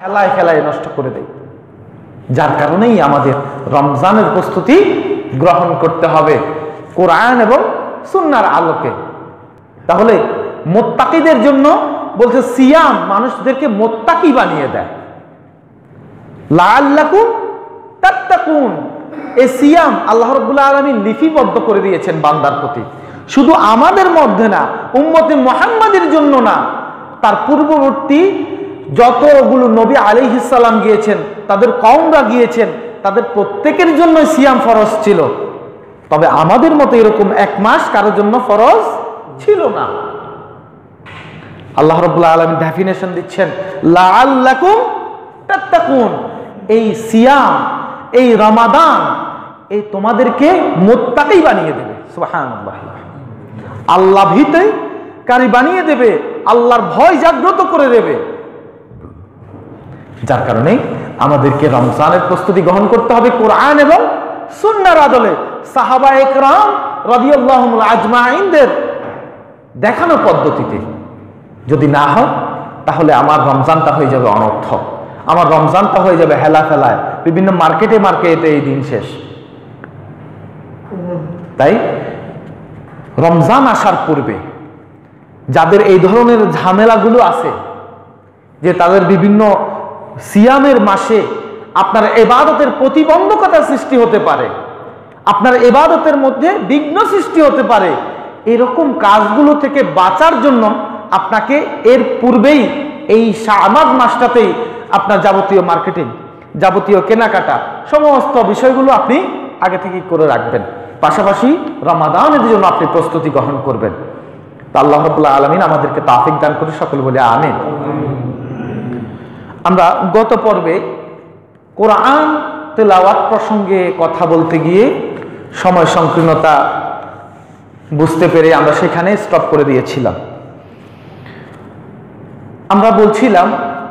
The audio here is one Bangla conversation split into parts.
খেলায় খেলায় নষ্ট করে দেয়। যার কারণেই আমাদের রমজানের প্রস্তুতি গ্রহণ করতে হবে কোরআন এবং সুন্নাহর আলোকে। তাহলে মুত্তাকিদের জন্য বলছে সিয়াম মানুষদেরকে মুত্তাকি বানিয়ে দেয়। লাআল্লাকুম তাত্তাকুন, এই সিয়াম আল্লাহ রাব্বুল আলামিন লিপিবদ্ধ করে দিয়েছেন বান্দার প্রতি, শুধু আমাদের মধ্যে না, উম্মতে মুহাম্মাদের জন্য না, তার পূর্ববর্তী যতগুলো নবী আলাইহিস সালাম গিয়েছেন, তাদের কওমরা গিয়েছেন, তাদের প্রত্যেকের জন্য সিয়াম ফরজ ছিল। তবে আমাদের মতো এরকম এক মাস কারোর জন্য ফরজ ছিল না। আল্লাহ রাব্বুল আলামিন ডেফিনেশন দিচ্ছেন লাআল্লাকুম তাত্তাকুন, এই সিয়াম, এই রমাদান, এই তোমাদেরকে মুত্তাকি বানিয়ে দেবে। সুবহানাল্লাহ, আল্লাহ ভীতিকারী বানিয়ে দেবে, আল্লাহর ভয় জাগ্রত করে দেবে। যার কারণে আমাদেরকে রমজানের প্রস্তুতি গ্রহণ করতে হবে কোরআন এবং সুন্নাহর আদলে, সাহাবায়ে কেরাম রাদিয়াল্লাহু আজমাইনদের দেখানো পদ্ধতিতে। যদি না হয় তাহলে আমার রমজানটা হয়ে যাবে অনর্থক, আমার রমজানটা হয়ে যাবে হেলা ফেলায়, বিভিন্ন মার্কেটে মার্কেটে এই দিন শেষ। তাই রমজান আসার পূর্বে যাদের এই ধরনের ঝামেলাগুলো আছে, যে তাদের বিভিন্ন সিয়ামের মাসে আপনার ইবাদতের প্রতিবন্ধকতা সৃষ্টি হতে পারে, আপনার ইবাদতের মধ্যে বিঘ্ন সৃষ্টি হতে পারে, এরকম কাজগুলো থেকে বাঁচার জন্য আপনাকে এর পূর্বেই এই শাবান মাসটাতেই আপনার যাবতীয় মার্কেটিং, যাবতীয় কেনাকাটা, সমস্ত বিষয়গুলো আপনি আগে থেকেই করে রাখবেন। পাশাপাশি রমাদানের জন্য আপনি প্রস্তুতি গ্রহণ করবেন। তা আল্লাহ রাব্বুল আলামিন আমাদেরকে তাওফিক দান করে সকল বলে আমিন। আমরা গত পর্বে কোরআন তেলাওয়াত প্রসঙ্গে কথা বলতে গিয়ে সময় সংকীর্ণতা বুঝতে পেরে আমরা সেখানে স্টপ করে দিয়েছিলাম। আমরা বলছিলাম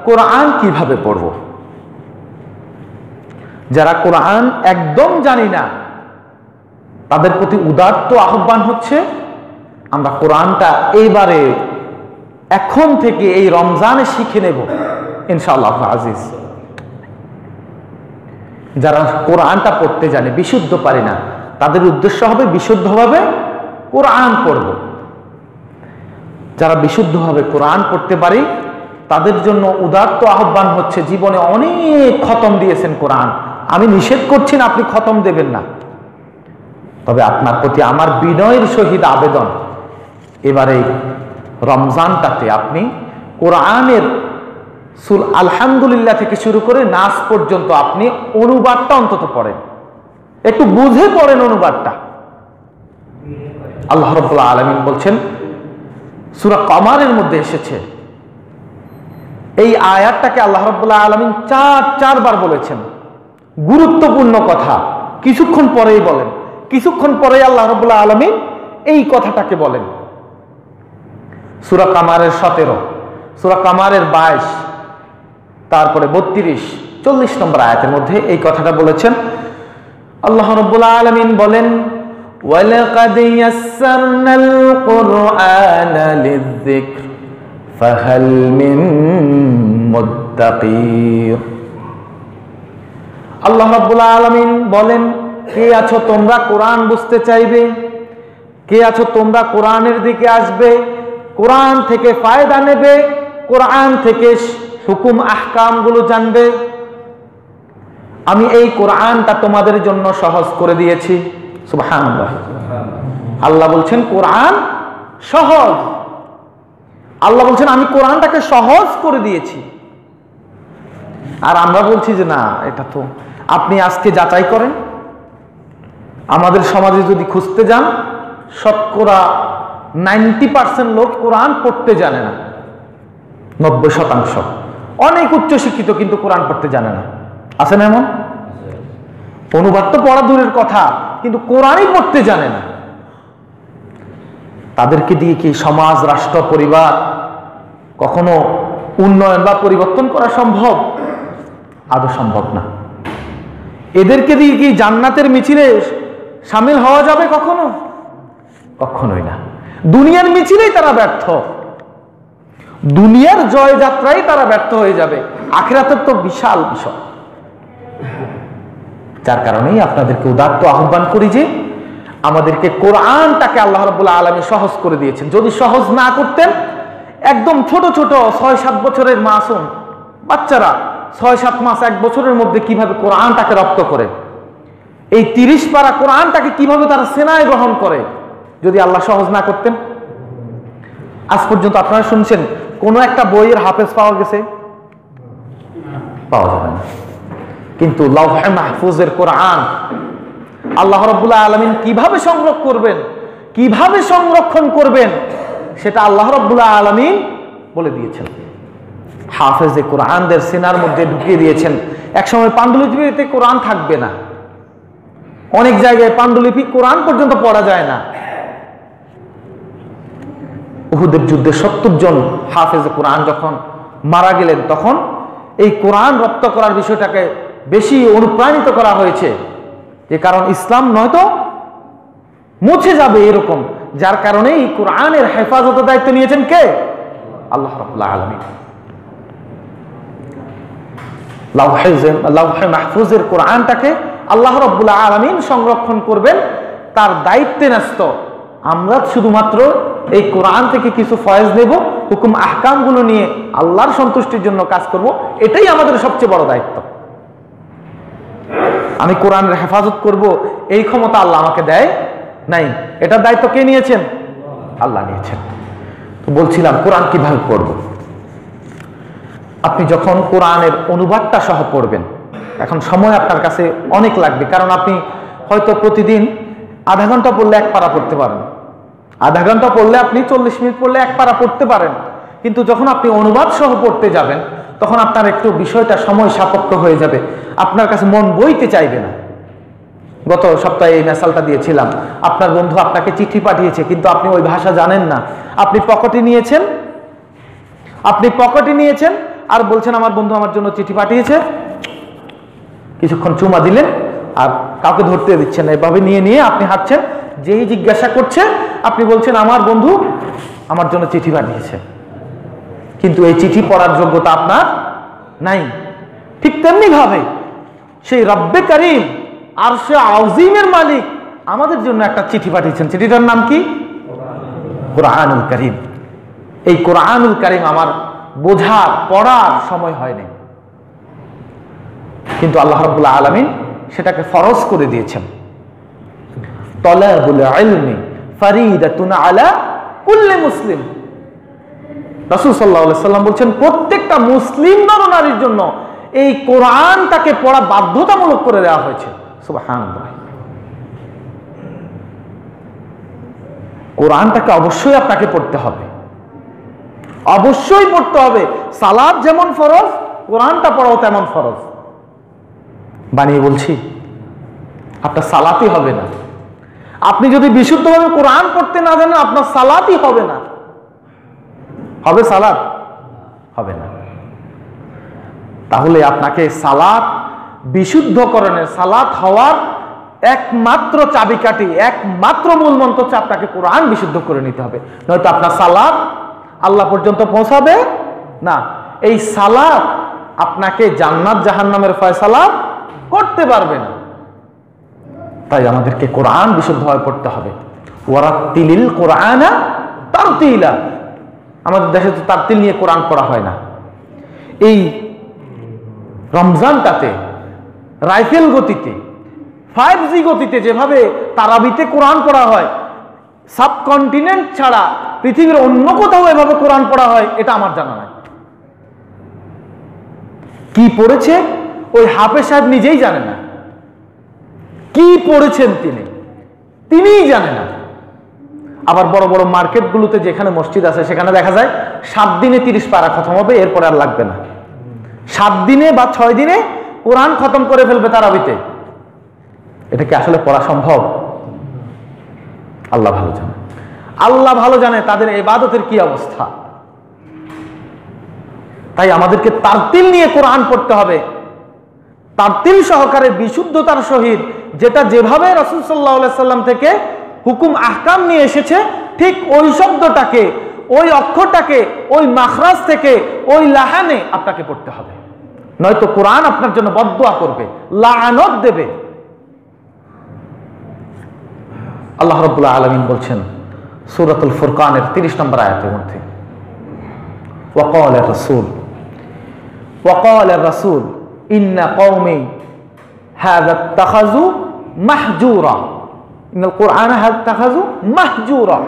কোরআন কিভাবে পড়ব। যারা কোরআন একদম জানি না তাদের প্রতি উদাত্ত আহ্বান হচ্ছে আমরা কোরআনটা এইবারে এখন থেকে এই রমজানে শিখে নেব ইনশাআল্লাহ আজিজ। যারা কোরআনটা পড়তে জানে, বিশুদ্ধ পারে না, তাদের উদ্দেশ্য হবে বিশুদ্ধভাবে কোরআন পড়ব। যারা বিশুদ্ধভাবে কোরআন পড়তে পারে তাদের জন্য উদাত্ত আহ্বান হচ্ছে, জীবনে অনেক খতম দিয়েছেন কোরআন, আমি নিষেধ করছি না আপনি খতম দেবেন না, তবে আপনার প্রতি আমার বিনয়ের সহিত আবেদন এবারে রমজানটাতে আপনি কোরআনের আলহামদুলিল্লাহ থেকে শুরু করে নাস পর্যন্ত আপনি অনুবাদটা অন্তত পড়েন, একটু বুঝে পড়েন অনুবাদটা। আল্লাহ রাব্বুল আলামিন বলছেন, সূরা কমারের মধ্যে এসেছে, এই আয়াতটাকে আল্লাহ রাব্বুল আলামিন চারবার বলেছেন। গুরুত্বপূর্ণ কথা, কিছুক্ষণ পরেই বলেন, কিছুক্ষণ পরেই আল্লাহ রাব্বুল আলামিন এই কথাটাকে বলেন। সূরা কামারের 17, সূরা কামারের 22, তারপরে 32, 40 নম্বর আয়াতের মধ্যে এই কথাটা বলেছেন। আল্লাহ রাব্বুল আলামিন বলেন, ওয়ালাকাদ ইয়াসসারনাল কুরআনা লিয-যিকর ফাহাল মিন মুত্তাকির। আল্লাহ রাব্বুল আলামিন বলেন, কে আছো তোমরা কোরআন বুঝতে চাইবে, কে আছো তোমরা কোরআনের দিকে আসবে, কোরআন থেকে ফায়দা নেবে, কোরআন থেকে হুকুম আহকামগুলো জানবে। আমি এই কোরআনটা তোমাদের জন্য সহজ করে দিয়েছি। সুবহানাল্লাহ, আল্লাহ বলছেন কোরআন সহজ। আল্লাহ বলছেন আমি কোরআনটাকে সহজ করে দিয়েছি। আর আমরা বলছি যে না, এটা তো আপনি আজকে যাচাই করেন, আমাদের সমাজে যদি খুঁজতে যান শতকরা 90% লোক কোরআন পড়তে জানে না, 90%। অনেক উচ্চশিক্ষিত কিন্তু কোরআন পড়তে জানে না, আছে না এমন? অনুবাদ তো পড়া দূরের কথা, কিন্তু কোরআনই পড়তে জানে না। তাদেরকে দিয়ে কি সমাজ, রাষ্ট্র, পরিবার কখনো উন্নয়ন বা পরিবর্তন করা সম্ভব? আদৌ সম্ভব না। এদেরকে দিয়ে কি জান্নাতের মিছিলে সামিল হওয়া যাবে কখনো? কখনোই না। দুনিয়ার মিছিলেই তারা ব্যর্থ। দুনিয়ার জয়যাত্রায় তারা ব্যর্থ হয়ে যাবে, আখিরাতের তো বিশাল বিষয়। যার কারণেই আপনাদেরকে উদাত্ত আহ্বান করি যে আমাদেরকে কোরআনটাকে আল্লাহ রাব্বুল আলামিন সহজ করে দিয়েছেন। যদি সহজ না করতেন, একদম ছোট ছোট 6-7 বছরের মাসুম বাচ্চারা 6-7 মাস 1 বছরের মধ্যে কিভাবে কোরআনটাকে রপ্ত করে, এই 30 পারা কোরআনটাকে কিভাবে তারা সেনায় গ্রহণ করে, যদি আল্লাহ সহজ না করতেন। আজ পর্যন্ত আপনারা শুনছেন কোন একটা বইয়ের হাফেজ পাওয়া গেছে? পাওয়া যাবে না। কিন্তু লাওহে মাহফুজের কোরআন আল্লাহ রাব্বুল আলামিন কিভাবে সংরক্ষণ করবেন, কিভাবে সংরক্ষণ করবেন, সেটা আল্লাহ রাব্বুল আলামিন বলে দিয়েছেন। হাফেজে কোরআনদের সিনার মধ্যে ঢুকিয়ে দিয়েছেন। একসময় পান্ডুলিপিতে কোরআন থাকবে না, অনেক জায়গায় পান্ডুলিপি কোরআন পর্যন্ত পড়া যায় না। উহুদের যুদ্ধে 70 জন হাফেজে কোরআন যখন মারা গেলেন, তখন এই কোরআন রপ্ত করার বিষয়টাকে বেশি অনুপ্রাণিত করা হয়েছে, যে কারণ ইসলাম নয়তো মুছে যাবে এরকম। যার কারণে এই কোরআনের হেফাজতের দায়িত্ব নিয়েছেন কে? আল্লাহ রাব্বুল আলামিন। লাওহে মাহফুজের কোরআনটাকে আল্লাহ রাব্বুল আলামিন সংরক্ষণ করবেন, তার দায়িত্বে ন্যস্ত। আমরা শুধুমাত্র এই কোরআন থেকে কিছু ফয়েজ নেব, হুকুম আহকামগুলো নিয়ে আল্লাহর সন্তুষ্টির জন্য কাজ করব, এটাই আমাদের সবচেয়ে বড় দায়িত্ব। আমি কোরআনের হেফাজত করব এই ক্ষমতা আল্লাহ আমাকে দেয় নাই, এটার দায়িত্ব কে নিয়েছেন? আল্লাহ নিয়েছেন। তো বলছিলাম কোরআন কিভাবে পড়ব। আপনি যখন কোরআনের অনুবাদটা সহ পড়বেন, এখন সময় আপনার কাছে অনেক লাগবে, কারণ আপনি হয়তো প্রতিদিন আধা ঘন্টা পড়লে 1 পারা পড়তে পারেন, আধা ঘন্টা পড়লে আপনি 40 মিনিট পড়লে 1 পারা পড়তে পারেন। কিন্তু যখন আপনি অনুবাদ সহ পড়তে যাবেন, তখন আপনার একটু বিষয়টা সময় সাপেক্ষ হয়ে যাবে, আপনার কাছে মন বইতে চাইবে না। গত সপ্তাহে এই মেসালটা দিয়েছিলাম, আপনার বন্ধু আপনাকে চিঠি পাঠিয়েছে, কিন্তু আপনি ওই ভাষা জানেন না। আপনি পকেটে নিয়েছেন আর বলছেন আমার বন্ধু আমার জন্য চিঠি পাঠিয়েছে, কিছুক্ষণ চুমা দিলেন আর কাউকে ধরতে দিচ্ছেন না, এভাবে নিয়ে নিয়ে আপনি হাঁটছেন। যেই জিজ্ঞাসা করছে আপনি বলছেন আমার বন্ধু আমার জন্য চিঠি পাঠিয়েছে, কিন্তু এই চিঠি পড়ার যোগ্যতা আপনার নাই। ঠিক তেমনি ভাবে সেই রব্বে করিম আরশে আযীমের মালিক আমাদের জন্য একটা চিঠি পাঠিয়েছেন। চিঠিটার নাম কি? কোরআনুল কারীম। এই কোরআনুল কারীম আমার বোঝার পড়ার সময় হয়নি, কিন্তু আল্লাহ রাব্বুল আলামিন সেটাকে ফরজ করে দিয়েছেন। তালাবুল ইলমি ফরিদাতুন আলা কুল্লি মুসলিম। রাসূল সাল্লাল্লাহু আলাইহি সাল্লাম বলছেন প্রত্যেকটা মুসলিম নর-নারীর জন্য এই কোরআনটাকে পড়া বাধ্যতামূলক করে দেওয়া হয়েছে। সুবহানাল্লাহ। কোরআনটাকে অবশ্যই আপনাকে পড়তে হবে, অবশ্যই পড়তে হবে। সালাত যেমন ফরজ, কোরআনটা পড়াও তেমন ফরজ। বানিয়ে বলছি, আপনার সালাতই হবে না। আপনি যদি বিশুদ্ধভাবে কোরআন পড়তে না জানেন, আপনার সালাতই হবে না। হবে সালাত? হবে না। তাহলে আপনাকে সালাত বিশুদ্ধকরণের, সালাত হওয়ার একমাত্র চাবিকাঠি, একমাত্র মূল মন্ত্র হচ্ছে আপনাকে কোরআন বিশুদ্ধ করে নিতে হবে, নয়তো আপনার সালাত আল্লাহ পর্যন্ত পৌঁছাবে না। এই সালাত আপনাকে জান্নাত জাহান্নামের ফয়সালা করতে পারবে না। তাই আমাদেরকে কোরআন বিশুদ্ধভাবে পড়তে হবে। ওয়ারাত্তিলিল কোরআনা তারতিলা। আমাদের দেশে তো তারতিল নিয়ে কোরআন পড়া হয় না। এই রমজানটাতে রাইফেল গতিতে, 5G গতিতে যেভাবে তারাবিতে কোরআন পড়া হয়, সাবকন্টিনেন্ট ছাড়া পৃথিবীর অন্য কোথাও এভাবে কোরআন পড়া হয় এটা আমার জানা নাই। কি পড়েছে ওই হাফেজ সাহেব নিজেই জানে না, কি পড়েছেন তিনিই জানে না। আবার বড় বড় মার্কেটগুলোতে যেখানে মসজিদ আছে সেখানে দেখা যায় 7 দিনে 30 পারা খতম হবে, এরপরে আর লাগবে না। 7 দিনে বা 6 দিনে কোরআন খতম করে ফেলবে তারাবিতে। এটা কি আসলে পড়া সম্ভব? আল্লাহ ভালো জানে, আল্লাহ ভালো জানে তাদের ইবাদতের কি অবস্থা। তাই আমাদেরকে তারতিল নিয়ে কোরআন পড়তে হবে, তারতিল সহকারে বিশুদ্ধতার সহিত, যেটা যেভাবে রাসূল সাল্লাল্লাহু আলাইহি সাল্লাম থেকে হুকুম আহকাম নিয়ে এসেছে ঠিক ওই শব্দটাকে ওই অক্ষরটাকে ওই মাখরাজ থেকে ওই লাহানে আপনাকে পড়তে হবে, নয়তো কোরআন আপনার জন্য বদদুয়া করবে, লাআনত দেবে। আল্লাহ রাব্বুল আলামিন বলছেন সূরাতুল ফুরকানের 30 নম্বর আয়াতের মধ্যে, وقال الرسول إن قومي هذا اتخذوا محجورا إن القرآن هذا اتخذوا محجورا।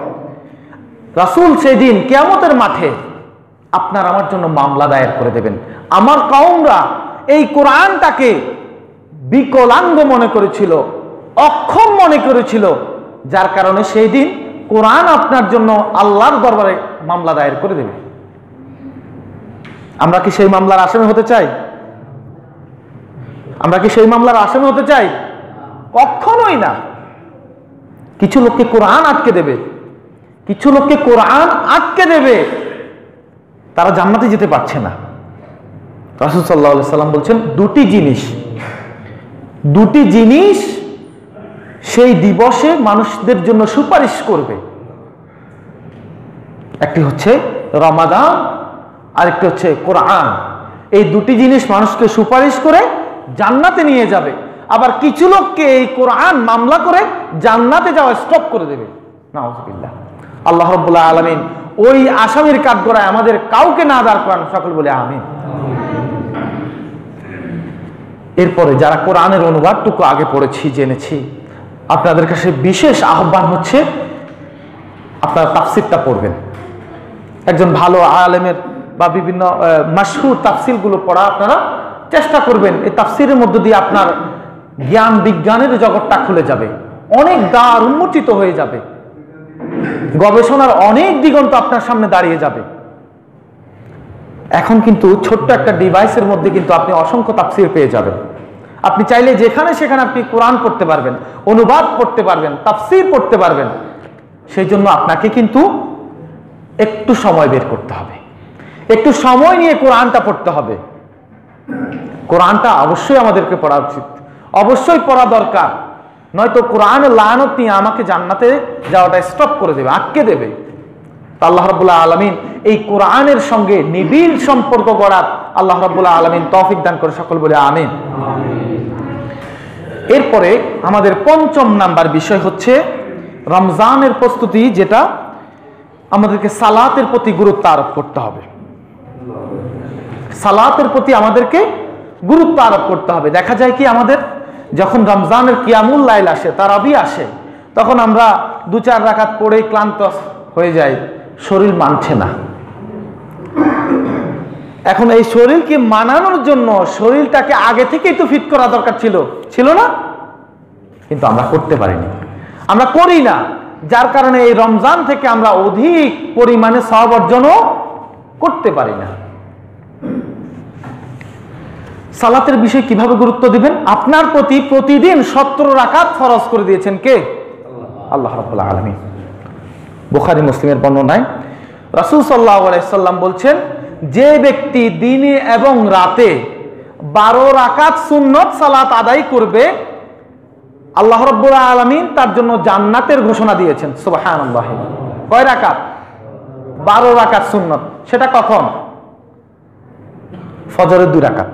রাসূল সেদিন কিয়ামতের মাঠে আপনার আমার জন্য মামলা দায়ের করে দেবেন। আমার কওমরা এই কোরআনটাকে বিকলাঙ্গ মনে করেছিল, অক্ষম মনে করেছিল, যার কারণে সেই দিন কোরআন আপনার জন্য আল্লাহর দরবারে মামলা দায়ের করে দেবে। আমরা কি সেই মামলার আসামি হতে চাই? আমরা কি সেই মামলার আসামি হতে চাই? কখনোই না। কিছু লোককে কোরআন আটকে দেবে, কিছু লোককে কোরআন আটকে দেবে, তারা জান্নাতে যেতে পারছে না। রাসূল সাল্লাল্লাহু আলাইহি সাল্লাম বলছেন দুটি জিনিস সেই দিবসে মানুষদের জন্য সুপারিশ করবে। একটি হচ্ছে রমাদান, আরেকটি হচ্ছে কোরআন। এই দুটি জিনিস মানুষকে সুপারিশ করে জান্নাতে নিয়ে যাবে। আবার কিছু লোককে এই কোরআন মামলা করে জান্নাতে যাওয়া স্টপ করে দেবে। নাউযুবিল্লাহ। আল্লাহ রাব্বুল আলামিন ওই আসামির কাঠগড়ায় আমাদের কাউকে না দাঁড় করান, সকল বলে আমিন। এরপরে যারা কোরআনের অনুবাদটুকু আগে পড়েছি, জেনেছি, আপনাদের কাছে বিশেষ আহ্বান হচ্ছে আপনারা তাফসিরটা পড়বেন। একজন ভালো আলেমের বা বিভিন্ন মাশহুর তাফসিরগুলো পড়া আপনারা চেষ্টা করবেন। এই তাফসিরের মধ্য দিয়ে আপনার জ্ঞান বিজ্ঞানের জগৎটা খুলে যাবে, অনেক দ্বার উন্মোচিত হয়ে যাবে, গবেষণার অনেক দিগন্ত আপনার সামনে দাঁড়িয়ে যাবে। এখন কিন্তু ছোট্ট একটা ডিভাইসের মধ্যে কিন্তু আপনি অসংখ্য তাফসির পেয়ে যাবেন। আপনি চাইলে যেখানে সেখানে আপনি কোরআন পড়তে পারবেন, অনুবাদ পড়তে পারবেন, তাফসির পড়তে পারবেন। সেই জন্য আপনাকে কিন্তু একটু সময় বের করতে হবে, একটু সময় নিয়ে কোরআনটা পড়তে হবে। কোরআনটা অবশ্যই আমাদেরকে পড়া উচিত, অবশ্যই পড়া দরকার, নয়তো কোরআনের লানত নিয়ে আমাকে জান্নাতে যাওয়াটা স্টপ করে দেবে, আটকে দেবে। আল্লাহ রাব্বুল আলামিন এই কোরআনের সঙ্গে নিবিড় সম্পর্ক গড়ার আল্লাহ রাব্বুল আলামিন তৌফিক দান করে, সকল বলে আমিন। এরপরে আমাদের 5 নাম্বার বিষয় হচ্ছে রমজানের প্রস্তুতি, যেটা আমাদেরকে সালাতের প্রতি গুরুত্ব আরোপ করতে হবে। সালাতের প্রতি আমাদেরকে গুরুত্ব আরোপ করতে হবে। দেখা যায় কি, আমাদের যখন রমজানের কিয়ামুল লাইল আসে, তারাবি আসে, তখন আমরা 2-4 রাকাত পড়ে ক্লান্ত হয়ে যাই, শরীর মানছে না। এখন এই শরীরকে মানানোর জন্য শরীরটাকে আগে থেকেই তো ফিট করা দরকার ছিল না? কিন্তু আমরা করতে পারিনি, আমরা করি না, যার কারণে এই রমজান থেকে আমরা অধিক পরিমাণে সওয়াব অর্জনও করতে পারি না। সালাতের বিষয়ে কিভাবে গুরুত্ব দিবেন? আপনার প্রতি প্রতিদিন 17 রাকাত ফরজ করে দিয়েছেন কে? আল্লাহ রাব্বুল আলামিন। বুখারী মুসলিমের বর্ণনায় রাসূল সাল্লাল্লাহু আলাইহি সাল্লাম বলছেন, যে ব্যক্তি দিনে এবং রাতে 12 রাকাত সুন্নত সালাত আদায় করবে, আল্লাহ রাব্বুল আলামিন তার জন্য জান্নাতের ঘোষণা দিয়েছেন। সুবহানাল্লাহ। কয় রাকাত? 12 রাকাত সুন্নত। সেটা কখন? ফজরের 2 রাকাত।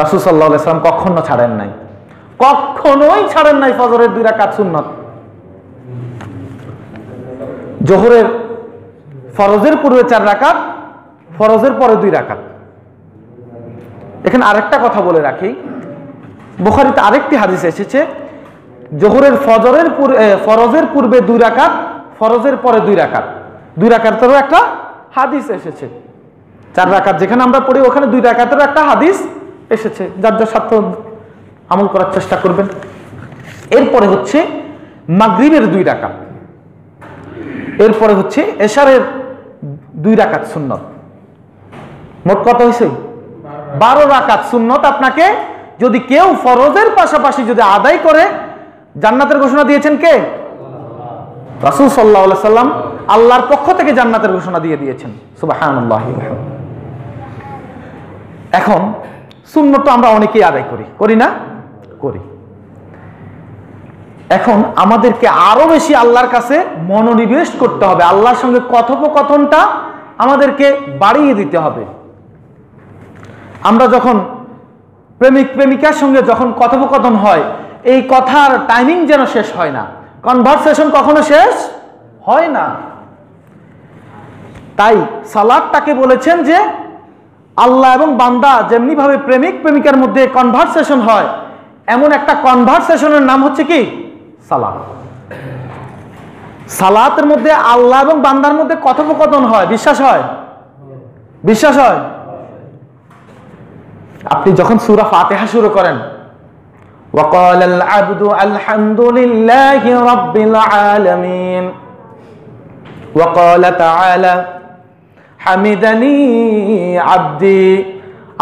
রাসূল সাল্লাল্লাহু আলাইহি সাল্লাম কখনো ছাড়েন নাই, কখনোই ছাড়েন নাই ফজরের 2 রাকাত সুন্নত। জোহরের ফরজের পূর্বে 4 রাকাত, ফরজের পরে 2 রাকাত। এখানে আরেকটা কথা বলে রাখি, বুখারীতে আরেকটি হাদিস এসেছে, জোহরের ফরজের পূর্বে 2 রাকাত, ফরজের পরে 2 রাকাত। 2 রাকাতেরও একটা হাদিস এসেছে। 4 রাকাত যেখানে আমরা পড়ি, ওখানে 2 রাকাতেরও একটা হাদিস এসেছে। যার যার সাথে আমল করার চেষ্টা করবেন। এরপরে হচ্ছে মাগরিবের 2 রাকাত, এরপরে হচ্ছে এশারের 2 রাকাত সুন্নত। মোট কত হয়েছে? 12 রাকাত সুন্নত আপনাকে যদি কেউ ফরজের পাশাপাশি যদি আদায় করে, জান্নাতের ঘোষণা দিয়েছেন কে? রাসূল সাল্লাল্লাহু আলাইহি সাল্লাম আল্লাহর পক্ষ থেকে জান্নাতের ঘোষণা দিয়ে দিয়েছেন। সুবহানাল্লাহ। এখন সুন্নত তো আমরা অনেকেই আদায় করি না? করি। এখন আমাদেরকে আরো বেশি আল্লাহর কাছে মনোনিবেশ করতে হবে, আল্লাহর সঙ্গে কথোপকথনটা আমাদেরকে বাড়িয়ে দিতে হবে। আমরা যখন প্রেমিক প্রেমিকার সঙ্গে যখন কথোপকথন হয়, এই কথার টাইমিং যেন শেষ হয় না, কনভারসেশন কখনো শেষ হয় না। তাই সালাতটাকে বলেছেন যে আল্লাহ এবং বান্দা যেমনি ভাবে প্রেমিক প্রেমিকার মধ্যে কনভারসেশন হয়, এমন একটা কনভারসেশনের নাম হচ্ছে কি সালাত। সালাতের মধ্যে আল্লাহ এবং বান্দার মধ্যে কথোপকথন হয়, বিশ্বাস হয়? বিশ্বাস হয়? আপনি যখন সূরা ফাতিহা শুরু করেন, ওয়াকাল আল আবদু আলহামদুলিল্লাহি রাব্বিল আলামিন, ওয়াকাল তাআলা হামিদানি আব্দি,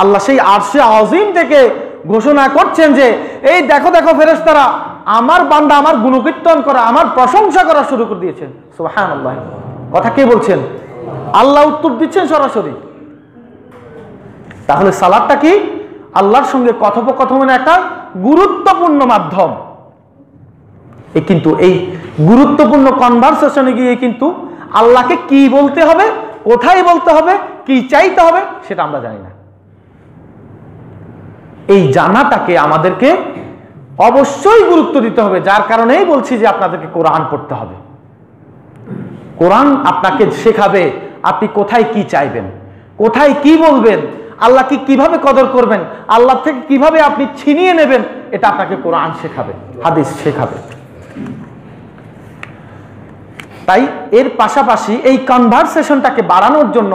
আল্লাহ সেই আরশে আযীম থেকে ঘোষণা করছেন যে এই দেখো দেখো ফেরেশতারা আমার বান্দা আমার গুণকীর্তন করা, আমার প্রশংসা করা শুরু করে দিয়েছেন। সুবহানাল্লাহ। কথা কে বলছেন? আল্লাহ উত্তর দিচ্ছেন সরাসরি। তাহলে সালাতটা কি? আল্লাহর সঙ্গে কথোপকথনের একটা গুরুত্বপূর্ণ মাধ্যম। কিন্তু এই গুরুত্বপূর্ণ কনভারসেশনে গিয়ে কিন্তু আল্লাহকে কি বলতে হবে, কোথায় বলতে হবে, কি চাইতে হবে সেটা আমরা জানি না। এই জানাটাকে আমাদেরকে অবশ্যই গুরুত্ব দিতে হবে, যার কারণেই বলছি যে আপনাদেরকে কোরআন পড়তে হবে। কোরআন আপনাকে শেখাবে আপনি কোথায় কি চাইবেন, কোথায় কি বলবেন, আল্লাহকে কিভাবে কদর করবেন, আল্লাহ থেকে কিভাবে আপনি ছিনিয়ে নেবেন, এটা আপনাকে কোরআন শেখাবে, হাদিস শেখাবে। তাই এর পাশাপাশি এই কনভারসেশনটাকে বাড়ানোর জন্য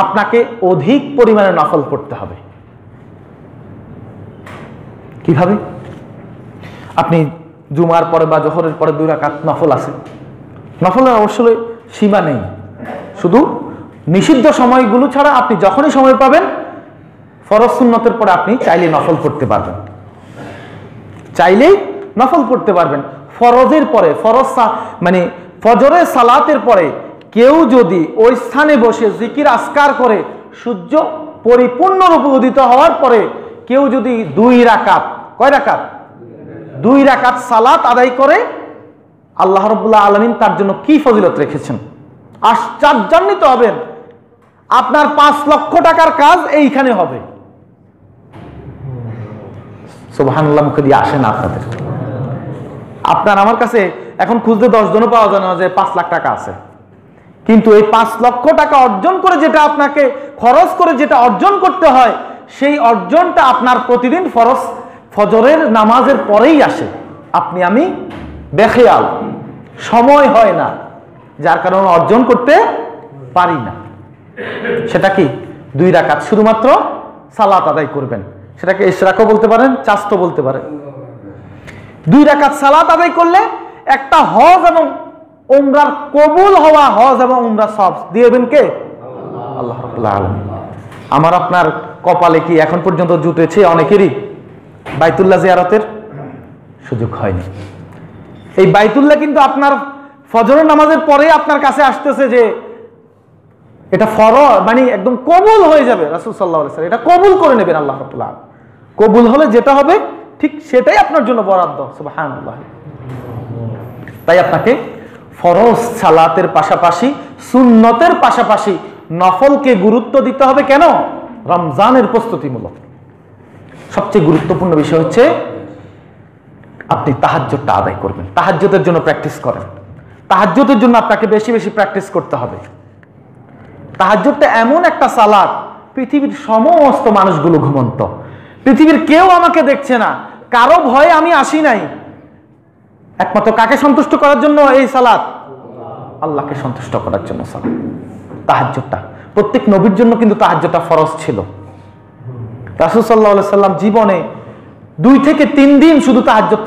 আপনাকে অধিক পরিমাণে নফল পড়তে হবে। কিভাবে? আপনি জুমার পরে বা জোহরের পরে 2 রাকাত নফল আছে, নফলের অবশ্যই সীমা নেই, শুধু নিষিদ্ধ সময়গুলো ছাড়া আপনি যখনই সময় পাবেন ফরজ সুন্নতের পরে আপনি চাইলে নফল পড়তে পারবেন, চাইলেই নফল পড়তে পারবেন। ফরজের পরে মানে ফজরের সালাতের পরে কেউ যদি ওই স্থানে বসে জিকির আজকার করে, সূর্য পরিপূর্ণরূপে উদিত হওয়ার পরে কেউ যদি 2 রাকাত, কয় রাকাত? 2 রাকাত সালাত আদায় করে, আল্লাহ রাব্বুল আলামিন তার জন্য কি ফজিলত রেখেছেন, আশ্চর্যান্বিত হবেন। আপনার 5 লক্ষ টাকার কাজ এইখানে হবে। সুবহানাল্লাহ, মুখে দিয়ে আসে না আপনাদের। আপনার আমার কাছে এখন খুঁজতে 10 জনও পাওয়া যায় না যে 5 লাখ টাকা আছে, কিন্তু এই 5 লক্ষ টাকা অর্জন করে যেটা আপনাকে খরচ করে যেটা অর্জন করতে হয়, সেই অর্জনটা আপনার প্রতিদিন ফজরের নামাজের পরেই আসে। আপনি আমি বেখেয়াল, সময় হয় না, যার কারণে অর্জন করতে পারি না। সেটা কি? 2 রাকাত শুধুমাত্র সালাত আদায় করবেন, সেটাকে ইশরাকও বলতে পারেন, চাস্তো বলতে পারেন। 2 রাকাত সালাত আদায় করলে একটা হজ এবং উমরার কবুল হওয়া, হজ এবং উমরা সব দিয়েবেন কে? আল্লাহ রাব্বুল আলামিন। আমার আপনার কপালে কি এখন পর্যন্ত জুটেছে অনেকেরই বাইতুল্লাহ জিয়ারতের সুযোগ হয়নি। এই বাইতুল্লাহ কিন্তু আপনার ফজরের নামাজের পরে আপনার কাছে আসতেছে যে এটা ফরজ, মানে একদম কবুল হয়ে যাবে। রাসূল সাল্লাল্লাহু আলাইহি ওয়াসাল্লাম এটা কবুল করে নেবেন আল্লাহ রাব্বুল আলামিন। কবুল হলে যেটা হবে ঠিক সেটাই আপনার জন্য বরাদ্দ। সুবহানাল্লাহ। তাই আপনাকে ফরজ সালাতের পাশাপাশি সুন্নতের পাশাপাশি নফলকে গুরুত্ব দিতে হবে। কেন? রমজানের প্রস্তুতিমূলক সবচেয়ে গুরুত্বপূর্ণ বিষয় হচ্ছে আপনি তাহাজ্জুদটা আদায় করবেন, তাহাজ্জুদের জন্য প্র্যাকটিস করেন। তাহাজ্জুদের জন্য আপনাকে বেশি বেশি প্র্যাকটিস করতে হবে। তাহাজ্জুদটা এমন একটা সালাত, পৃথিবীর সমস্ত মানুষগুলো ঘুমন্ত, পৃথিবীর কেউ আমাকে দেখছে না, কারো ভয়ে আমি আসি নাই, একমাত্র কাকে সন্তুষ্ট করার জন্য এই সালাত? আল্লাহকে সন্তুষ্ট করার জন্য সালাত। তাহাজ্জুদটা প্রত্যেক নবীর জন্য কিন্তু তাহাজ্জুদটা ফরজ ছিল। রাসূল সাল্লাল্লাহু আলাইহি সাল্লাম জীবনে 2 থেকে 3 দিন শুধু তাহাজ্জুদ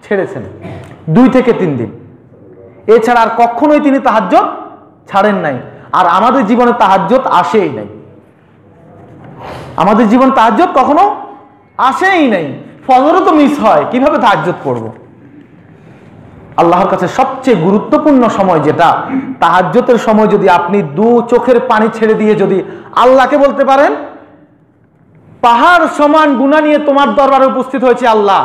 ছেড়েছেন, 2 থেকে 3 দিন, এছাড়া আর কখনোই তিনি তাহাজ্জুদ ছাড়েন নাই। আর আমাদের জীবনে তাহাজ্জুদ আসেই নাই, আমাদের জীবন তাহাজ্জুদ কখনো আসেই নাই। ফজরও তো মিস হয়, কিভাবে তাহাজ্জুদ পড়ব? আল্লাহর কাছে সবচেয়ে গুরুত্বপূর্ণ সময় যেটা তাহাজ্জুদের সময়, যদি আপনি 2 চোখের পানি ছেড়ে দিয়ে যদি আল্লাহকে বলতে পারেন, পাহাড় সমান গুনাহ নিয়ে তোমার দরবারে উপস্থিত হয়েছে আল্লাহ,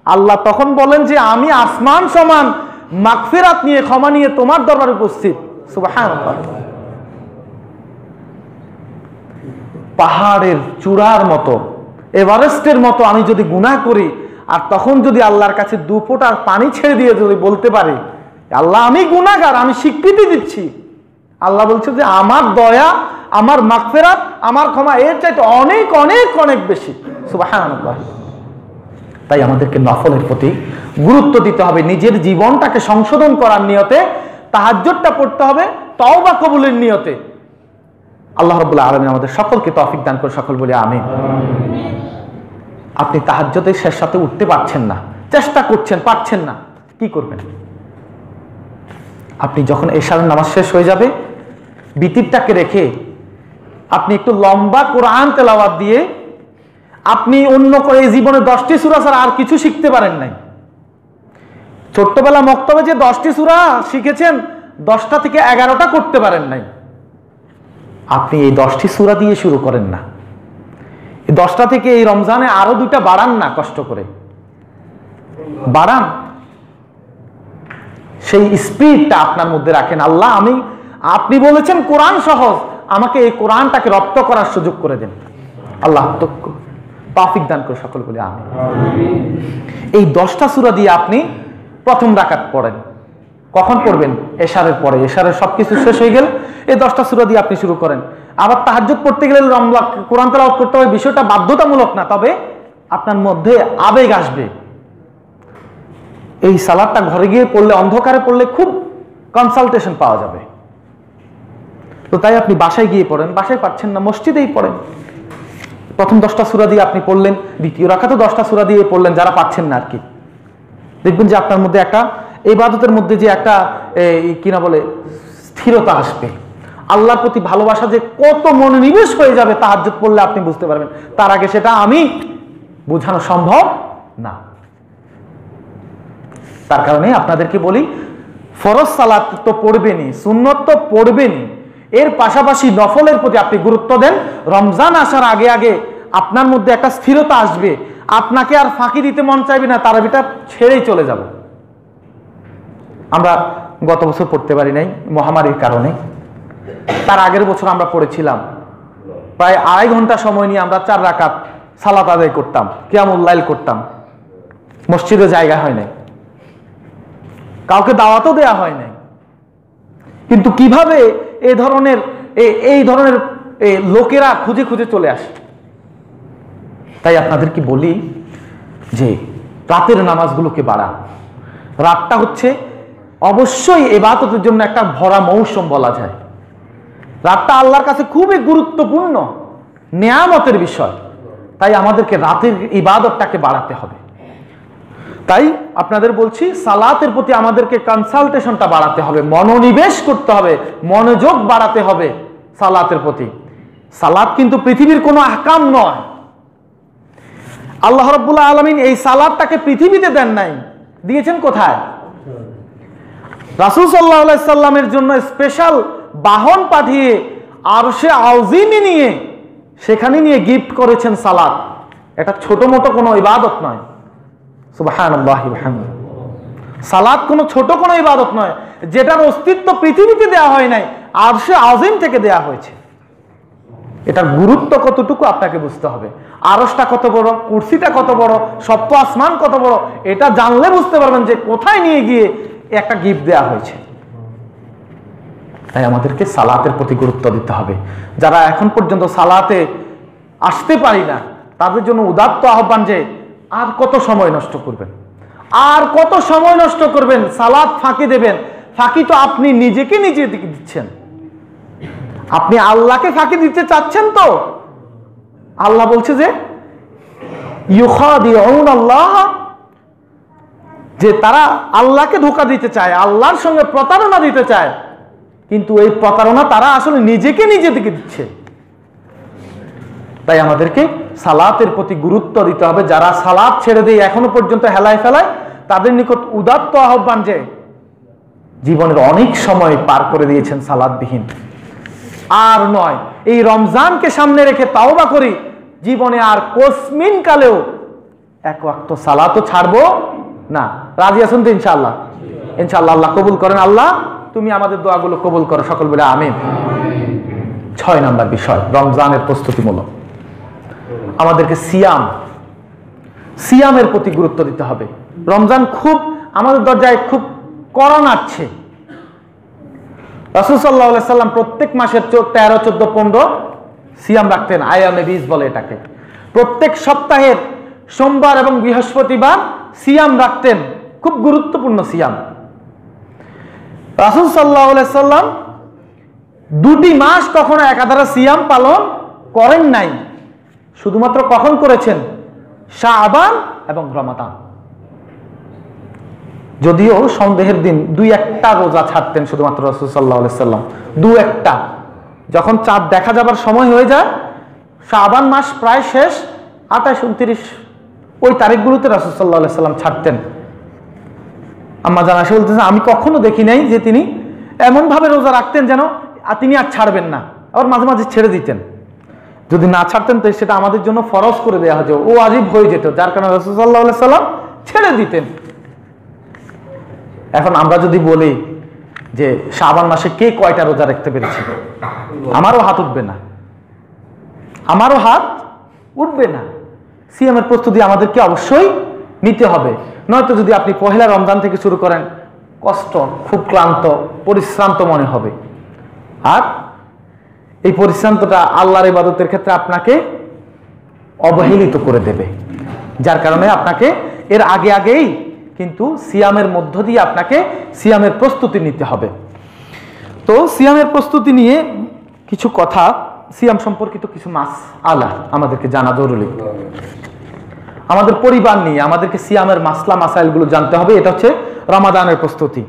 আল্লাহ তখন বলেন যে আমি আসমান সমান মাগফিরাত নিয়ে, ক্ষমা নিয়ে তোমার দরবারে উপস্থিত। সুবহানাল্লাহ। পাহাড়ের চূড়ার মতো, এভারেস্টের মতো আমি যদি গুনাহ করি, আর তখন যদি আল্লাহর কাছে 2 ফোঁটা পানি ছেড়ে দিয়ে যদি বলতে পারি, আল্লাহ আমি গুনাহগার, আমি স্বীকৃতি দিচ্ছি, আল্লাহ বলছে যে আমার দয়া, আমার মাগফিরাত, আমার ক্ষমা এর চাইতে অনেক অনেক অনেক বেশি। সুবহানাল্লাহ। তাই আমাদেরকে নফলের প্রতি গুরুত্ব দিতে হবে, নিজের জীবনটাকে সংশোধন করার নিয়তে তাহাজ্জুদটা পড়তে হবে, তওবা কবুলের নিয়তে। আল্লাহ রাব্বুল আলামিন আমাদের সকলকে তৌফিক দান করে, সকল বলি আমিন। আপনি তাহাজ্জুদের শেষ রাতে উঠতে পারছেন না, চেষ্টা করছেন, পারছেন না, কি করবেন? আপনি যখন এশার নামাজ শেষ হয়ে যাবে, বিতিরটাকে রেখে আপনি একটু লম্বা কোরআন তেলাওয়াত দিয়ে আপনি অন্য করে জীবনে 10টি সূরা ছাড়া আর কিছু শিখতে পারেন নাই। ছোট্টবেলা মক্তবে যে 10টি সূরা শিখেছেন, 10টা থেকে 11টা করতে পারেন নাই। আপনি এই 10টি সূরা দিয়ে শুরু করেন না, এই 10টা থেকে এই রমজানে আরো 2টা বাড়ান না, কষ্ট করে বাড়ান। সেই স্পিরিটটা আপনার মধ্যে রাখেন। আল্লাহ আপনি বলেছেন কোরআন সহজ, আমাকে এই কোরআনটাকে রপ্ত করার সুযোগ করে দেন। আল্লাহ তৌফিক দান করে, সকল বলি আমিন। এই 10টা সূরা দিয়ে আপনি প্রথম রাকাত পড়েন। কখন পড়বেন? এশারের পরে। এশারের সবকিছু শেষ হয়ে গেলে এই 10টা সূরা দিয়ে আপনি শুরু করেন। আবার তাহাজ্জুদ পড়তে গেলে কোরআন তেলাওয়াত করতে হবে, বিষয়টা বাধ্যতামূলক না, তবে আপনার মধ্যে আবেগ আসবে। এই সালাতটা ঘরে গিয়ে পড়লে, অন্ধকারে পড়লে খুব কনসালটেশন পাওয়া যাবে। তো তাই আপনি বাসায় গিয়ে পড়েন, বাসায় পাচ্ছেন না মসজিদেই পড়েন। প্রথম 10টা সূরা দিয়ে আপনি পড়লেন, দ্বিতীয় রাকাতে 10টা সূরা দিয়ে পড়লেন, যারা পাচ্ছেন না আর কি। দেখবেন যে আপনার মধ্যে একটা ইবাদতের মধ্যে যে একটা কিনা বলে স্থিরতা আসবে, আল্লাহর প্রতি ভালোবাসা যে কত মনোনিবেশ হয়ে যাবে তাহাজ্জুদ পড়লে আপনি বুঝতে পারবেন। তার আগে সেটা আমি বোঝানো সম্ভব না। তার কারণে আপনাদেরকে বলি, ফরজ সালাত তো পড়বেনই, সুন্নত তো পড়বেনই, এর পাশাপাশি নফলের প্রতি আপনি গুরুত্ব দেন। রমজান আসার আগে আগে আপনার মধ্যে একটা স্থিরতা আসবে, আপনাকে আর ফাঁকি দিতে মন চাইবে না, তারাবিটা ছেড়েই চলে যাব। আমরা গত বছর পড়তে পারি নাই মহামারীর কারণে, তার আগের বছর আমরা পড়েছিলাম। প্রায় 2.5 ঘন্টা সময় নিয়ে আমরা 4 রাকাত সালাত আদায় করতাম, কিয়ামুল লাইল করতাম। মসজিদে জায়গা হয় নাই, কাউকে দাওয়াতও দেয়া হয় নাই। কিন্তু কিভাবে এই ধরনের লোকেরা খুঁজে খুঁজে চলে আসে। তাই আপনাদেরকে বলি যে রাতের নামাজগুলোকে বাড়ান। রাতটা হচ্ছে অবশ্যই ইবাদতের জন্য একটা ভরা মৌসুম বলা যায়। রাতটা আল্লাহর কাছে খুবই গুরুত্বপূর্ণ, নেয়ামতের বিষয়। তাই আমাদেরকে রাতের ইবাদতটাকে বাড়াতে হবে। তাই আপনাদের বলছি, সালাতের প্রতি আমাদেরকে কনসালটেশনটা বাড়াতে হবে, মনোনিবেশ করতে হবে, মনোযোগ বাড়াতে হবে সালাতের প্রতি। সালাত কিন্তু পৃথিবীর কোনো আহকাম নয়। আল্লাহ রাব্বুল আলামিন এই সালাতটাকে পৃথিবীতে দেন নাই, দিয়েছেন কোথায়? রাসূল সাল্লাল্লাহু আলাইহি সাল্লামের জন্য স্পেশাল বাহন পাঠিয়ে আরশে আযীমে নিয়ে সেখানে নিয়ে গিফট করেছেন সালাত। এটা ছোট মোটো কোনো ইবাদত নয়। সুবহানাল্লাহি ওয়া বিহামদিহি। সালাত কোনো ছোট কোনো ইবাদত নয়, যেটার অস্তিত্ব পৃথিবীতে দেয়া হয় নাই, আরশে আযীম থেকে দেয়া হয়েছে। এটার গুরুত্ব কতটুকু আপনাকে বুঝতে হবে। আরশটা কত বড়, কুরসিটা কত বড়, সপ্ত আসমান কত বড়, এটা জানলে বুঝতে পারবেন যে কোথায় নিয়ে গিয়ে একটা গিফট দেয়া হয়েছে। তাই আমাদেরকে সালাতের প্রতি গুরুত্ব দিতে হবে। যারা এখন পর্যন্ত সালাতে আসতে পারি না, তাদের জন্য উদাত্ত আহ্বান যে আর কত সময় নষ্ট করবেন, আর কত সময় নষ্ট করবেন, সালাত ফাঁকি দেবেন। ফাঁকি তো আপনি নিজেকে নিজে দিচ্ছেন। আপনি আল্লাহকে ফাঁকি দিতে চাচ্ছেন তো। আল্লাহ বলছে যে ইউখাদিউন আল্লাহ, যে তারা আল্লাহকে ধোঁকা দিতে চায়, আল্লাহর সঙ্গে প্রতারণা দিতে চায়, কিন্তু এই প্রতারণা তারা আসলে নিজেকে নিজে দিকে দিচ্ছে। তাই আমাদেরকে সালাতের প্রতি গুরুত্ব দিতে হবে। যারা সালাত ছেড়ে দিয়ে এখনো পর্যন্ত হেলায় ফেলায়, তাদের নিকট উদাত্ত আহ্বান যে জীবনের অনেক সময় পার করে দিয়েছেন সালাতবিহীন, আর নয়। এই রমজানকে সামনে রেখে তাওবা করি, জীবনে আর কোসমিন কালেও এক ওয়াক্ত সালাতও ছাড়বো না। রাজি আছেন তো ইনশাআল্লাহ? ইনশাআল্লাহ আল্লাহ কবুল করেন। আল্লাহ তুমি আমাদের দোয়াগুলো কবুল করো, সকল বলে আমিন। 6 নম্বর বিষয়, রমজানের প্রস্তুতিমূলক। আমাদেরকে সিয়ামের প্রতি গুরুত্ব দিতে হবে। রমজান খুব আমাদের দরজায় খুব কড়া নাড়ছে। রাসূল সাল্লাল্লাহু আলাইহি সাল্লাম প্রত্যেক মাসের 13, 14, 15 সিয়াম রাখতেন। আয়ামে বীজ বলে এটাকে। প্রত্যেক সপ্তাহের সোমবার এবং বৃহস্পতিবার সিয়াম রাখতেন, খুব গুরুত্বপূর্ণ সিয়াম। রাসূল সাল্লাল্লাহু আলাইহি সাল্লাম 2টি মাস কখনো একাধারে সিয়াম পালন করেন নাই। শুধুমাত্র কখন করেছেন? শাবান এবং রমাদান। যদিও সন্দেহের দিন 2-1টা রোজা ছাড়তেন শুধুমাত্র রাসূল সাল্লাল্লাহু আলাইহি সাল্লাম, 2-1টা। যখন চাঁদ দেখা যাবার সময় হয়ে যায়, শাবান মাস প্রায় শেষ, 28, 29 ওই তারিখগুলোতে রাসূল সাল্লাল্লাহু আলাইহি সাল্লাম ছাড়তেন। আম্মা জান আয়েশা বলতেছেন, আমি কখনো দেখি নাই যে তিনি এমন ভাবে রোজা রাখতেন যেন তিনি আর ছাড়বেন না। আবার মাঝে মাঝে ছেড়ে দিতেন। যদি না ছাড়তেন তো সেটা আমাদের জন্য ফরজ করে দেওয়া হতো, ও ওয়াজিব হয়ে যেত, যার কারণে রাসূল সাল্লাল্লাহু আলাইহি সাল্লাম ছেড়ে দিতেন। এখন আমরা যদি বলি যে শাবান মাসে কে কয়টা রোজা রাখতে পেরেছে, আমারও হাত উঠবে না, আমারও হাত উঠবে না। সিয়ামের প্রস্তুতি আমাদেরকে অবশ্যই নিতে হবে। নয়তো যদি আপনি পহেলা রমজান থেকে শুরু করেন, কষ্ট, খুব ক্লান্ত, পরিশ্রান্ত মনে হবে। আর এই পরিশ্রান্তটা আল্লাহর ইবাদতের ক্ষেত্রে আপনাকে অবহেলিত করে দেবে, যার কারণে আপনাকে এর আগেই কিন্তু সিয়ামের মধ্য দিয়ে আপনাকে সিয়ামের প্রস্তুতি নিতে হবে। তো সিয়ামের প্রস্তুতি নিয়ে কিছু কথা, সিয়াম সম্পর্কিত কিছু মাসআলা আমাদেরকে জানা জরুরি। আমাদের পরিবার নিয়ে আমাদেরকে সিয়ামের মাসলা মাসাইলগুলো জানতে হবে। এটা হচ্ছে রমাদানের প্রস্তুতি।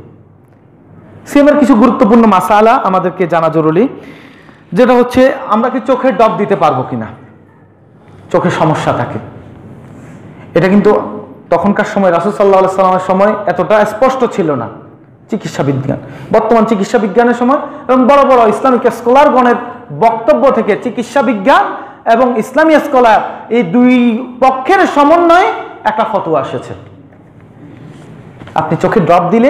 সিয়ামের কিছু গুরুত্বপূর্ণ মাসআলা আমাদেরকে জানা জরুরি, যেটা হচ্ছে আমরা কি চোখে ডব দিতে পারবো কিনা, চোখে সমস্যা থাকে। এটা কিন্তু তখনকার সময় রাসূল সাল্লাল্লাহু আলাইহি সাল্লামের সময় এতটা স্পষ্ট ছিল না চিকিৎসা বিজ্ঞান। বর্তমান চিকিৎসা বিজ্ঞানের সময় এবং বড় বড় ইসলামিক স্কলারগণের বক্তব্য থেকে চিকিৎসা বিজ্ঞান এবং ইসলামী স্কলার এই দুই পক্ষের সমন্বয়ে একটা ফতোয়া এসেছে। আপনি চোখে ড্রপ দিলে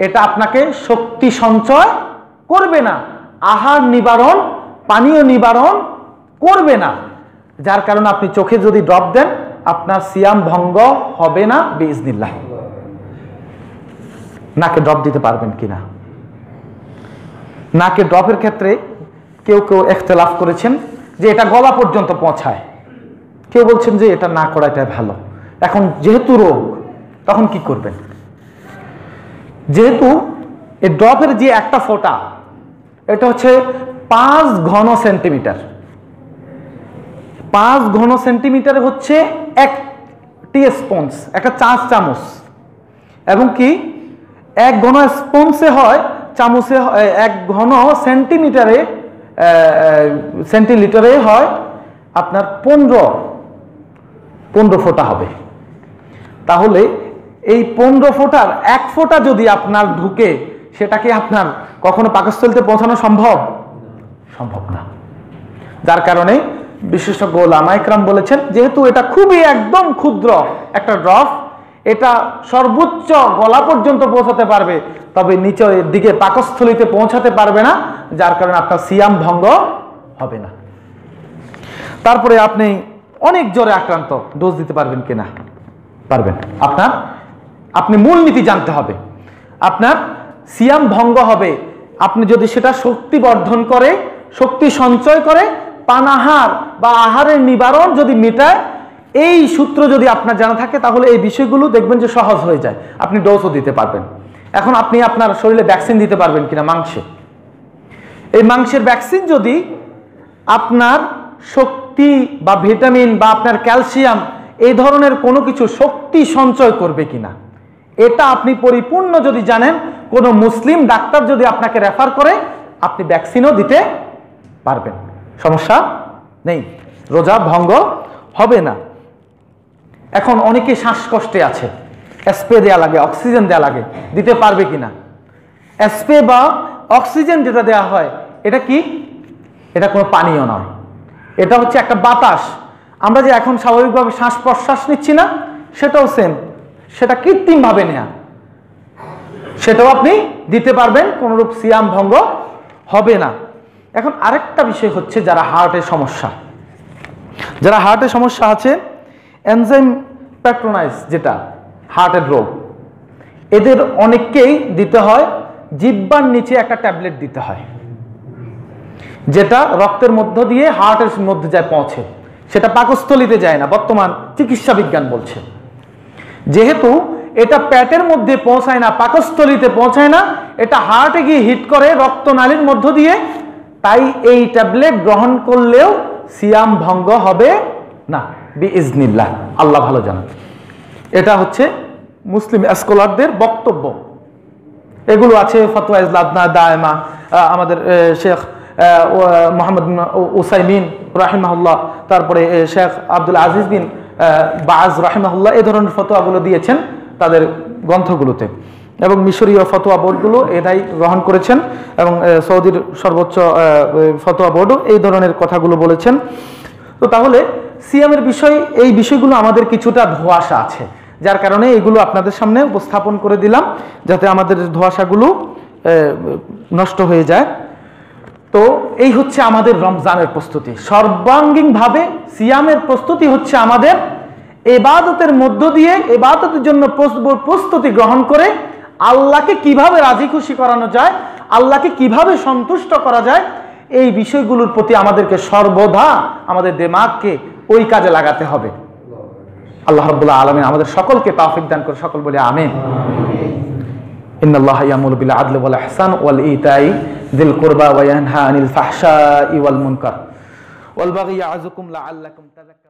এটা আপনাকে শক্তি সঞ্চয় করবে না, আহার নিবারণ, পানীয় নিবারণ করবে না, যার কারণে আপনি চোখে যদি ড্রপ দেন আপনার সিয়াম ভঙ্গ হবে না বিইজনিল্লাহ। নাকে ড্রপ দিতে পারবেন কিনা? নাকে ড্রপের ক্ষেত্রে কেউ কেউ ইখতিলাফ করেছেন যে এটা গলা পর্যন্ত পৌঁছায়, কেউ বলছেন যে এটা না করাটাই ভালো। এখন যেহেতু রোগ, তখন কি করবেন? যেহেতু এই ড্রপের যে একটা ফোঁটা, এটা হচ্ছে 5 ঘন সেন্টিমিটার। 5 ঘন সেন্টিমিটার হচ্ছে 1 টিস্পুন, একটা 4 চামচ, এবং কি 1 ঘন স্পুনসে হয়, চামচে 1 ঘন সেন্টিলিটারে হয় আপনার 15 ফোঁটা হবে। তাহলে এই 15 ফোঁটার 1 ফোঁটা যদি আপনার ঢুকে, সেটাকে আপনার কখনো পাকস্থলীতে পৌঁছানো সম্ভব না। যার কারণে বিশেষজ্ঞ ওলামা ইকরাম বলেছেন, যেহেতু এটা খুবই একদম ক্ষুদ্র একটা ড্রপ, এটা সর্বোচ্চ গলা পর্যন্ত পৌঁছাতে পারবে, তবে নিচের দিকে পাকস্থলীতে পৌঁছাতে পারবে না, যার কারণে আপনার সিয়াম ভঙ্গ হবে না। তারপরে আপনি অনেক জ্বরে আক্রান্ত, ডোজ দিতে পারবেন কিনা? পারবেন। আপনি মূলনীতি জানতে হবে। আপনার সিয়াম ভঙ্গ হবে আপনি যদি সেটা শক্তি বর্ধন করে, শক্তি সঞ্চয় করে, পানাহার বা আহারের নিবারণ যদি মেটায়, এই সূত্র যদি আপনার জানা থাকে, তাহলে এই বিষয়গুলো দেখবেন যে সহজ হয়ে যায়, আপনি ডোজও দিতে পারবেন। এখন আপনি আপনার শরীরে ভ্যাকসিন দিতে পারবেন কিনা মাংসে? এই মাংসের ভ্যাকসিন যদি আপনার শক্তি বা ভিটামিন বা আপনার ক্যালসিয়াম এই ধরনের কোনো কিছু শক্তি সঞ্চয় করবে কিনা, এটা আপনি পরিপূর্ণ যদি জানেন, কোনো মুসলিম ডাক্তার যদি আপনাকে রেফার করে, আপনি ভ্যাকসিনও দিতে পারবেন, সমস্যা নেই, রোজা ভঙ্গ হবে না। এখন অনেকে শ্বাসকষ্টে আছে, স্প্রে দেওয়া লাগে, অক্সিজেন দেওয়া লাগে, দিতে পারবে কিনা? স্প্রে বা অক্সিজেন যেটা দেওয়া হয়, এটা কি? এটা কোনো পানীয় নয়, এটা হচ্ছে একটা বাতাস। আমরা যে এখন স্বাভাবিকভাবে শ্বাস প্রশ্বাস নিচ্ছি না, সেটাও সেম, সেটা কৃত্রিমভাবে নেয়া, সেটাও আপনি দিতে পারবেন, কোনরূপ সিয়াম ভঙ্গ হবে না। এখন আরেকটা বিষয় হচ্ছে যারা হার্টের সমস্যা আছে, এনজাইম প্যাট্রোনাইজ, যেটা হার্টের রোগ, এদের অনেককেই দিতে হয় জিহ্বার নিচে একটা ট্যাবলেট দিতে হয়, যেটা রক্তের মধ্য দিয়ে হার্টের মধ্যে যায় পৌঁছে, সেটা পাকস্থলিতে যায় না। বর্তমান চিকিৎসা বিজ্ঞান বলছে যেহেতু এটা পেটের মধ্যে পৌঁছায় না, পাকস্থলিতে পৌঁছায় না, এটা হার্টে গিয়ে হিট করে রক্তনালীর মধ্য দিয়ে, তাই এই ট্যাবলেট গ্রহণ করলেও সিয়াম ভঙ্গ হবে না বিইজনিল্লাহ, আল্লাহ ভালো জানেন। এটা হচ্ছে মুসলিম স্কলারদের বক্তব্য, এগুলো আছে ফতোয়া লাজনা দায়মা, আমাদের শেখ মোহাম্মদ উসাইমিন রাহিমাহুল্লাহ, তারপরে শেখ আব্দুল আজিজ বিন বাজ রাহিমাহুল্লাহ এই ধরনের ফতোয়াগুলো দিয়েছেন তাদের গ্রন্থগুলোতে, এবং মিশরীয় ফতোয়া বোর্ডগুলো এটাই গ্রহণ করেছেন, এবং সৌদির সর্বোচ্চ ফতোয়া বোর্ডও এই ধরনের কথাগুলো বলেছেন। তো তাহলে সিয়ামের এই বিষয়গুলো আমাদের কিছুটা ধোঁয়াশা আছে, যার কারণে এগুলো আপনাদের সামনে উপস্থাপন করে দিলাম, যাতে আমাদের ধোঁয়াশাগুলো নষ্ট হয়ে যায়। তো এই হচ্ছে আমাদের রমজানের প্রস্তুতি, সর্বাঙ্গীনভাবে সিয়ামের প্রস্তুতি হচ্ছে আমাদের ইবাদতের মধ্য দিয়ে, ইবাদতের জন্য প্রস্তুতি গ্রহণ করে আল্লাহকে কিভাবে রাজি খুশি করানো যায়, আল্লাহকে কিভাবে সন্তুষ্ট করা যায়, এই বিষয়গুলোর প্রতি আমাদেরকে সর্বদা আমাদের দিমাগকে ওই কাজে লাগাতে হবে। আল্লাহ রাব্বুল আলামিন আমাদের সকলকে তৌফিক দান করে, সকল বলে আমিন। ইন্নাল্লাহা ইয়ামুরু বিল আদলি ওয়াল ইহসান ওয়াল ইতাই যিল কুরবা ওয়া ইয়ানহা আনিল ফাহশাই ওয়াল মুনকার ওয়াল বাগই ইয়া'যুকুম লাআল্লাকুম তাযাক্কারুন।